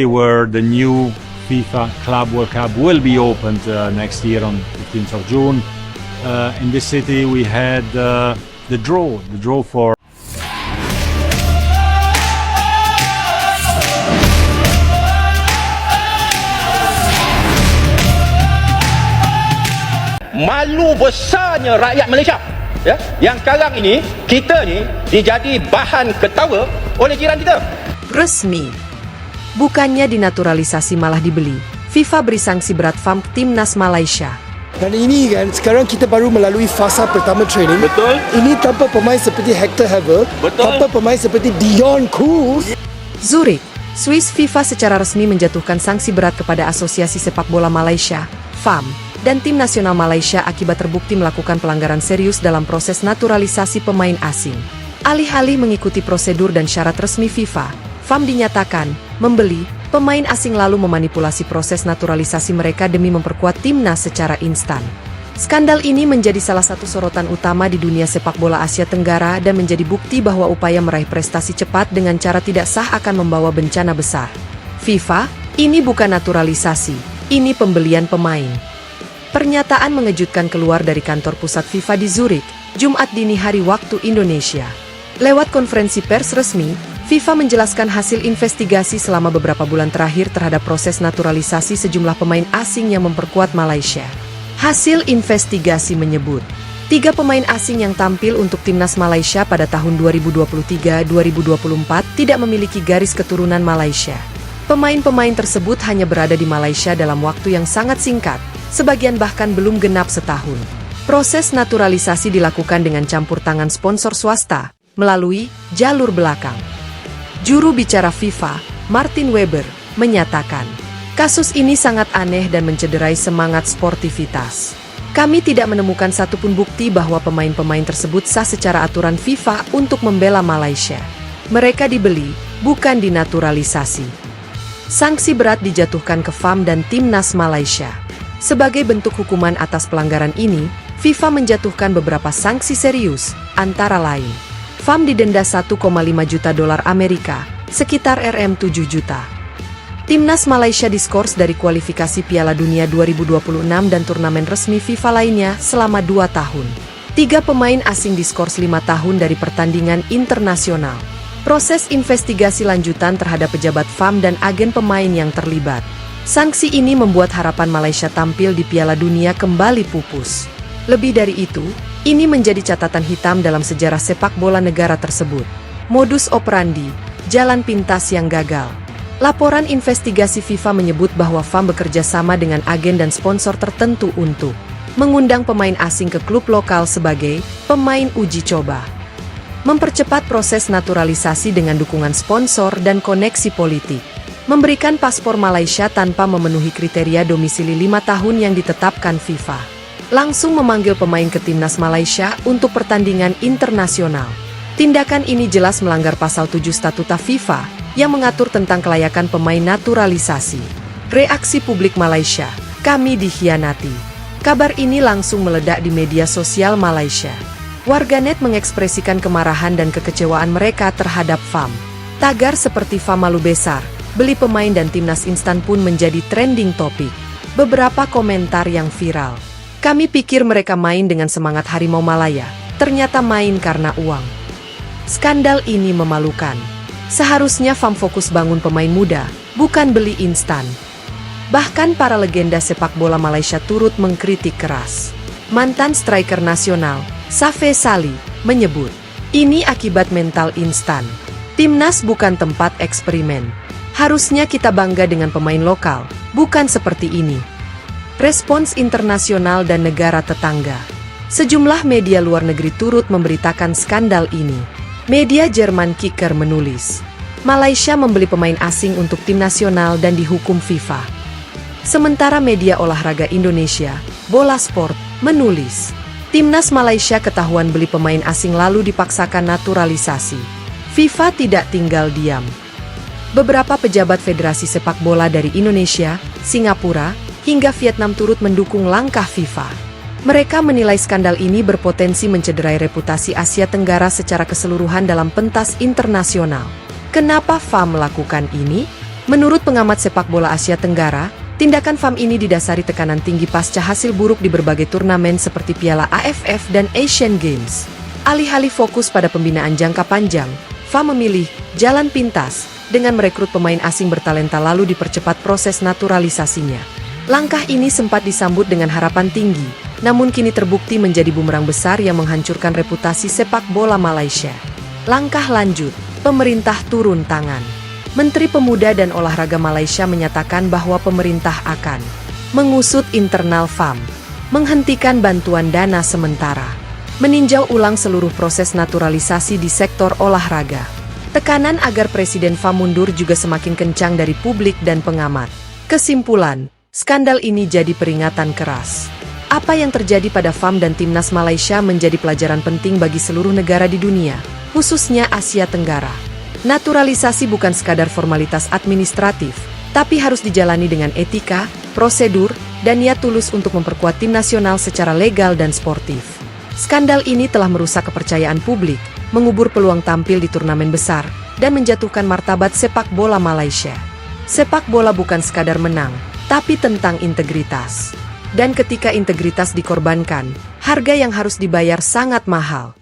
where the new FIFA Club World Cup will be opened next year on 15th of June. In this city we had the draw for malu besarnya rakyat Malaysia, ya, yang sekarang ini kita ni dijadi bahan ketawa oleh jiran kita. Resmi. Bukannya dinaturalisasi malah dibeli. FIFA beri sanksi berat FAM Timnas Malaysia. Dan ini kan sekarang kita baru melalui fasa pertama training. Betul. Ini tanpa pemain seperti Hector Haver, Betul. tanpa pemain seperti Dion Kroos. Zurich, Swiss. FIFA secara resmi menjatuhkan sanksi berat kepada Asosiasi Sepak Bola Malaysia, FAM, dan Tim Nasional Malaysia akibat terbukti melakukan pelanggaran serius dalam proses naturalisasi pemain asing. Alih-alih mengikuti prosedur dan syarat resmi FIFA, FAM dinyatakan membeli pemain asing lalu memanipulasi proses naturalisasi mereka demi memperkuat timnas secara instan. Skandal ini menjadi salah satu sorotan utama di dunia sepak bola Asia Tenggara dan menjadi bukti bahwa upaya meraih prestasi cepat dengan cara tidak sah akan membawa bencana besar. FIFA, ini bukan naturalisasi, ini pembelian pemain. Pernyataan mengejutkan keluar dari kantor pusat FIFA di Zurich, Jumat dini hari waktu Indonesia. Lewat konferensi pers resmi, FIFA menjelaskan hasil investigasi selama beberapa bulan terakhir terhadap proses naturalisasi sejumlah pemain asing yang memperkuat Malaysia. Hasil investigasi menyebut, 3 pemain asing yang tampil untuk timnas Malaysia pada tahun 2023-2024 tidak memiliki garis keturunan Malaysia. Pemain-pemain tersebut hanya berada di Malaysia dalam waktu yang sangat singkat, sebagian bahkan belum genap setahun. Proses naturalisasi dilakukan dengan campur tangan sponsor swasta, melalui jalur belakang. Juru bicara FIFA, Martin Weber, menyatakan, kasus ini sangat aneh dan mencederai semangat sportivitas. Kami tidak menemukan satupun bukti bahwa pemain-pemain tersebut sah secara aturan FIFA untuk membela Malaysia. Mereka dibeli, bukan dinaturalisasi. Sanksi berat dijatuhkan ke FAM dan Timnas Malaysia. Sebagai bentuk hukuman atas pelanggaran ini, FIFA menjatuhkan beberapa sanksi serius, antara lain, FAM didenda 1,5 juta dolar Amerika, sekitar Rm7 juta. Timnas Malaysia diskors dari kualifikasi Piala Dunia 2026 dan turnamen resmi FIFA lainnya selama 2 tahun. 3 pemain asing diskors 5 tahun dari pertandingan internasional. Proses investigasi lanjutan terhadap pejabat FAM dan agen pemain yang terlibat. Sanksi ini membuat harapan Malaysia tampil di Piala Dunia kembali pupus. Lebih dari itu, ini menjadi catatan hitam dalam sejarah sepak bola negara tersebut. Modus operandi, jalan pintas yang gagal. Laporan investigasi FIFA menyebut bahwa FAM bekerja sama dengan agen dan sponsor tertentu untuk mengundang pemain asing ke klub lokal sebagai pemain uji coba. Mempercepat proses naturalisasi dengan dukungan sponsor dan koneksi politik. Memberikan paspor Malaysia tanpa memenuhi kriteria domisili 5 tahun yang ditetapkan FIFA. Langsung memanggil pemain ke timnas Malaysia untuk pertandingan internasional. Tindakan ini jelas melanggar pasal 7 Statuta FIFA yang mengatur tentang kelayakan pemain naturalisasi. Reaksi publik Malaysia, kami dikhianati. Kabar ini langsung meledak di media sosial Malaysia. Warganet mengekspresikan kemarahan dan kekecewaan mereka terhadap FAM. Tagar seperti FAM malu besar, beli pemain dan timnas instan pun menjadi trending topik. Beberapa komentar yang viral. Kami pikir mereka main dengan semangat harimau Malaya, ternyata main karena uang. Skandal ini memalukan. Seharusnya FAM fokus bangun pemain muda, bukan beli instan. Bahkan para legenda sepak bola Malaysia turut mengkritik keras. Mantan striker nasional, Safe Sali, menyebut, ini akibat mental instan. Timnas bukan tempat eksperimen. Harusnya kita bangga dengan pemain lokal, bukan seperti ini. Respons internasional dan negara tetangga. Sejumlah media luar negeri turut memberitakan skandal ini. Media Jerman Kicker menulis, Malaysia membeli pemain asing untuk tim nasional dan dihukum FIFA. Sementara media olahraga Indonesia, Bola Sport, menulis, Timnas Malaysia ketahuan beli pemain asing lalu dipaksakan naturalisasi. FIFA tidak tinggal diam. Beberapa pejabat Federasi Sepak Bola dari Indonesia, Singapura, hingga Vietnam turut mendukung langkah FIFA. Mereka menilai skandal ini berpotensi mencederai reputasi Asia Tenggara secara keseluruhan dalam pentas internasional. Kenapa FAM melakukan ini? Menurut pengamat sepak bola Asia Tenggara, tindakan FAM ini didasari tekanan tinggi pasca hasil buruk di berbagai turnamen seperti Piala AFF dan Asian Games. Alih-alih fokus pada pembinaan jangka panjang, FAM memilih jalan pintas dengan merekrut pemain asing bertalenta lalu dipercepat proses naturalisasinya. Langkah ini sempat disambut dengan harapan tinggi, namun kini terbukti menjadi bumerang besar yang menghancurkan reputasi sepak bola Malaysia. Langkah lanjut, pemerintah turun tangan. Menteri Pemuda dan Olahraga Malaysia menyatakan bahwa pemerintah akan mengusut internal FAM, menghentikan bantuan dana sementara, meninjau ulang seluruh proses naturalisasi di sektor olahraga. Tekanan agar Presiden FAM mundur juga semakin kencang dari publik dan pengamat. Kesimpulan, skandal ini jadi peringatan keras. Apa yang terjadi pada FAM dan Timnas Malaysia menjadi pelajaran penting bagi seluruh negara di dunia, khususnya Asia Tenggara. Naturalisasi bukan sekadar formalitas administratif, tapi harus dijalani dengan etika, prosedur, dan niat tulus untuk memperkuat tim nasional secara legal dan sportif. Skandal ini telah merusak kepercayaan publik, mengubur peluang tampil di turnamen besar, dan menjatuhkan martabat sepak bola Malaysia. Sepak bola bukan sekadar menang, tapi tentang integritas. Dan ketika integritas dikorbankan, harga yang harus dibayar sangat mahal.